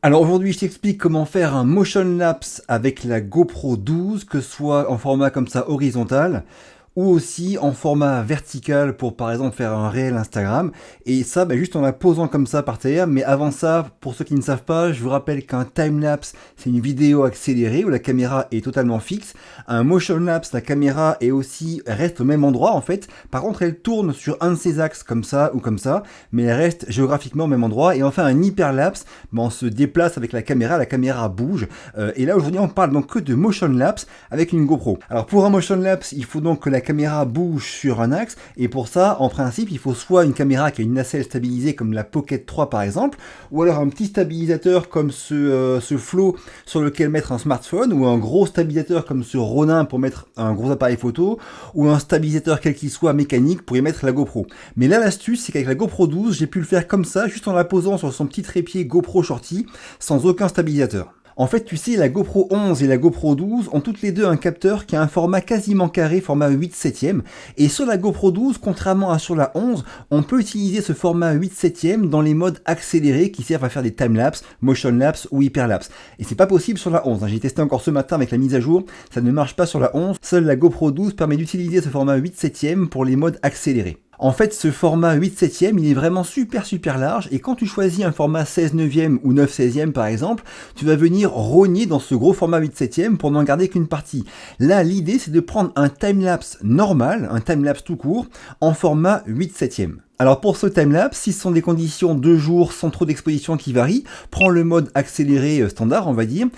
Alors aujourd'hui, je t'explique comment faire un motion lapse avec la GoPro 12, que ce soit en format comme ça horizontal ou aussi en format vertical pour par exemple faire un réel Instagram. Et ça, juste en la posant comme ça par terre. Mais avant ça, pour ceux qui ne savent pas, je vous rappelle qu'un time-lapse, c'est une vidéo accélérée où la caméra est totalement fixe. Un motion lapse, la caméra est aussi reste au même endroit en fait. Par contre, elle tourne sur un de ses axes comme ça ou comme ça, mais elle reste géographiquement au même endroit. Et enfin, un hyperlapse, on se déplace avec la caméra bouge. Et là aujourd'hui, on parle donc que de motion lapse avec une GoPro. Alors pour un motion lapse, il faut donc que la caméra bouge sur un axe, et pour ça, en principe, il faut soit une caméra qui a une nacelle stabilisée comme la Pocket 3 par exemple, ou alors un petit stabilisateur comme ce Flow sur lequel mettre un smartphone, ou un gros stabilisateur comme ce Ronin pour mettre un gros appareil photo, ou un stabilisateur quel qu'il soit mécanique pour y mettre la GoPro. Mais là, l'astuce, c'est qu'avec la GoPro 12, j'ai pu le faire comme ça, juste en la posant sur son petit trépied GoPro Shorty, sans aucun stabilisateur. En fait, tu sais, la GoPro 11 et la GoPro 12 ont toutes les deux un capteur qui a un format quasiment carré, format 8/7. Et sur la GoPro 12, contrairement à sur la 11, on peut utiliser ce format 8/7 dans les modes accélérés qui servent à faire des timelapse, motion lapse ou hyperlapse. Et c'est pas possible sur la 11. J'ai testé encore ce matin avec la mise à jour, ça ne marche pas sur la 11. Seule la GoPro 12 permet d'utiliser ce format 8/7 pour les modes accélérés. En fait, ce format 8/7, il est vraiment super large, et quand tu choisis un format 16/9 ou 9/16 par exemple, tu vas venir rogner dans ce gros format 8/7 pour n'en garder qu'une partie. Là, l'idée, c'est de prendre un timelapse normal, un timelapse tout court, en format 8/7. Alors pour ce timelapse, si ce sont des conditions de jour sans trop d'exposition qui varient, prends le mode accéléré standard on va dire,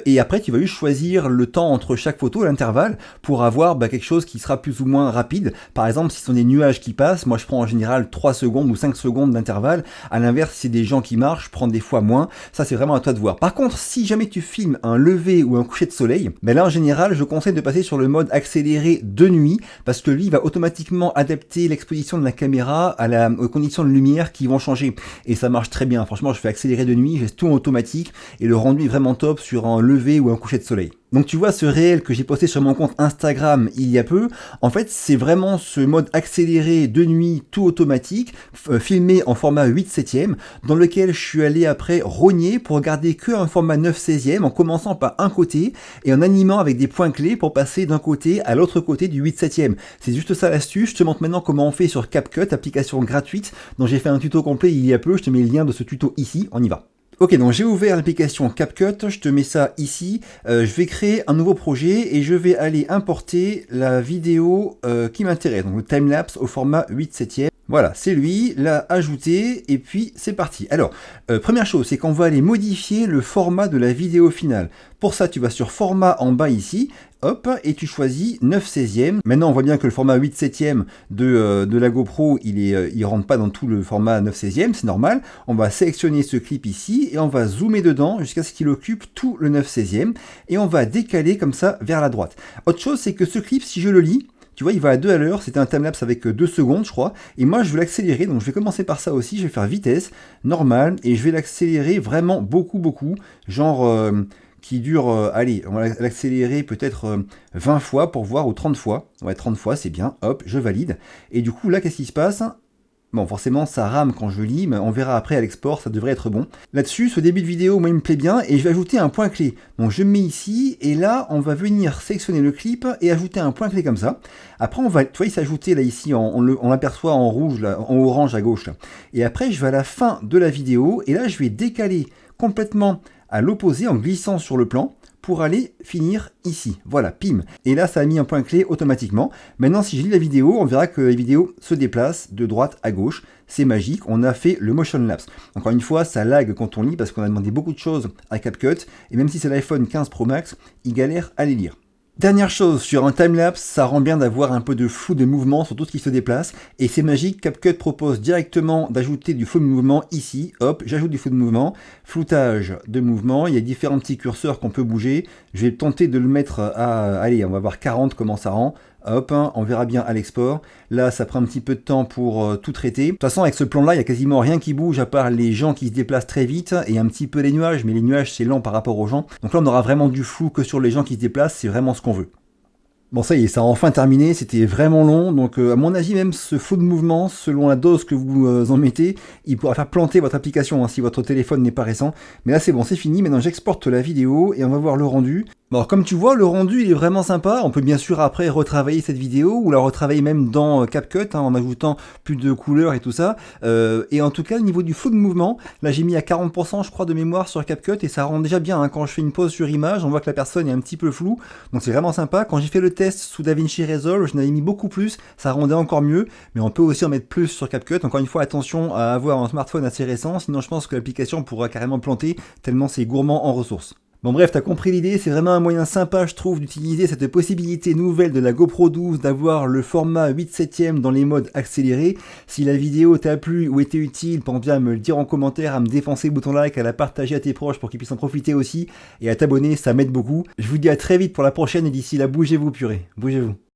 et après tu vas juste choisir le temps entre chaque photo, l'intervalle, pour avoir quelque chose qui sera plus ou moins rapide. Par exemple, si ce sont des nuages qui passent, moi je prends en général 3 secondes ou 5 secondes d'intervalle. À l'inverse, si c'est des gens qui marchent, je prends des fois moins. Ça c'est vraiment à toi de voir. Par contre, si jamais tu filmes un lever ou un coucher de soleil, là en général je conseille de passer sur le mode accéléré de nuit, parce que lui il va automatiquement adapter l'exposition de la caméra aux conditions de lumière qui vont changer, et ça marche très bien. Franchement, je fais accélérer de nuit, j'ai tout en automatique et le rendu est vraiment top sur un lever ou un coucher de soleil. Donc tu vois, ce réel que j'ai posté sur mon compte Instagram il y a peu, en fait c'est vraiment ce mode accéléré de nuit tout automatique, filmé en format 8/7, dans lequel je suis allé après rogner pour garder que un format 9/16 en commençant par un côté et en animant avec des points clés pour passer d'un côté à l'autre côté du 8/7. C'est juste ça l'astuce. Je te montre maintenant comment on fait sur CapCut, application gratuite dont j'ai fait un tuto complet il y a peu. Je te mets le lien de ce tuto ici, on y va. Ok, donc j'ai ouvert l'application CapCut, je te mets ça ici, je vais créer un nouveau projet et je vais aller importer la vidéo qui m'intéresse, donc le timelapse au format 8/7. Voilà, c'est lui, l'a ajouté, et puis c'est parti. Alors, première chose, c'est qu'on va aller modifier le format de la vidéo finale. Pour ça, tu vas sur format en bas ici, hop, et tu choisis 9/16. Maintenant, on voit bien que le format 8/7 de la GoPro, il rentre pas dans tout le format 9/16, c'est normal. On va sélectionner ce clip ici, et on va zoomer dedans jusqu'à ce qu'il occupe tout le 9/16, et on va décaler comme ça vers la droite. Autre chose, c'est que ce clip, si je le lis, tu vois, il va à 2 à l'heure, c'était un timelapse avec 2 secondes, je crois. Et moi, je veux l'accélérer, donc je vais commencer par ça aussi. Je vais faire vitesse, normale, et je vais l'accélérer vraiment beaucoup. Genre, qui dure, allez, on va l'accélérer peut-être 20 fois pour voir, ou 30 fois. Ouais, 30 fois, c'est bien, hop, je valide. Et du coup, là, qu'est-ce qui se passe ? Bon, forcément, ça rame quand je lis, mais on verra après à l'export, ça devrait être bon. Là-dessus, ce début de vidéo, moi, il me plaît bien, et je vais ajouter un point clé. Donc, je me mets ici, et là, on va venir sélectionner le clip et ajouter un point clé comme ça. Après, on va, tu vois, il s'est ajouté là, ici, on l'aperçoit en rouge, là, en orange à gauche, là. Et après, je vais à la fin de la vidéo, et là, je vais décaler complètement à l'opposé en glissant sur le plan, pour aller finir ici. Voilà, pim. Et là, ça a mis un point clé automatiquement. Maintenant, si je lis la vidéo, on verra que la vidéo se déplace de droite à gauche. C'est magique, on a fait le motion lapse. Encore une fois, ça lag quand on lit parce qu'on a demandé beaucoup de choses à CapCut. Et même si c'est l'iPhone 15 Pro Max, il galère à les lire. Dernière chose, sur un timelapse, ça rend bien d'avoir un peu de flou de mouvement sur tout ce qui se déplace, et c'est magique, CapCut propose directement d'ajouter du flou de mouvement ici, hop, j'ajoute du flou de mouvement, floutage de mouvement, il y a différents petits curseurs qu'on peut bouger, je vais tenter de le mettre à, allez, on va voir 40 comment ça rend. Hop, on verra bien à l'export. Là, ça prend un petit peu de temps pour tout traiter. De toute façon, avec ce plan-là, il n'y a quasiment rien qui bouge à part les gens qui se déplacent très vite et un petit peu les nuages. Mais les nuages, c'est lent par rapport aux gens. Donc là, on aura vraiment du flou que sur les gens qui se déplacent. C'est vraiment ce qu'on veut. Bon, ça y est, ça a enfin terminé, c'était vraiment long, donc à mon avis, même ce flou de mouvement, selon la dose que vous en mettez, il pourra faire planter votre application hein, si votre téléphone n'est pas récent. Mais là, c'est bon, c'est fini, maintenant j'exporte la vidéo et on va voir le rendu. Bon, alors, comme tu vois, le rendu, il est vraiment sympa. On peut bien sûr après retravailler cette vidéo ou la retravailler même dans CapCut hein, en ajoutant plus de couleurs et tout ça. Et en tout cas, au niveau du flou de mouvement, là j'ai mis à 40% je crois de mémoire sur CapCut et ça rend déjà bien. Hein. Quand je fais une pause sur image, on voit que la personne est un petit peu floue. Donc c'est vraiment sympa. Quand j'ai fait le test sous DaVinci Resolve, je n'avais mis beaucoup plus, ça rendait encore mieux. Mais on peut aussi en mettre plus sur CapCut. Encore une fois, attention à avoir un smartphone assez récent, sinon je pense que l'application pourra carrément planter tellement c'est gourmand en ressources. Bon bref, t'as compris l'idée, c'est vraiment un moyen sympa je trouve d'utiliser cette possibilité nouvelle de la GoPro 12 d'avoir le format 8/7 dans les modes accélérés. Si la vidéo t'a plu ou était utile, pense bien à me le dire en commentaire, à me défoncer le bouton like, à la partager à tes proches pour qu'ils puissent en profiter aussi, et à t'abonner, ça m'aide beaucoup. Je vous dis à très vite pour la prochaine et d'ici là, bougez-vous purée, bougez-vous.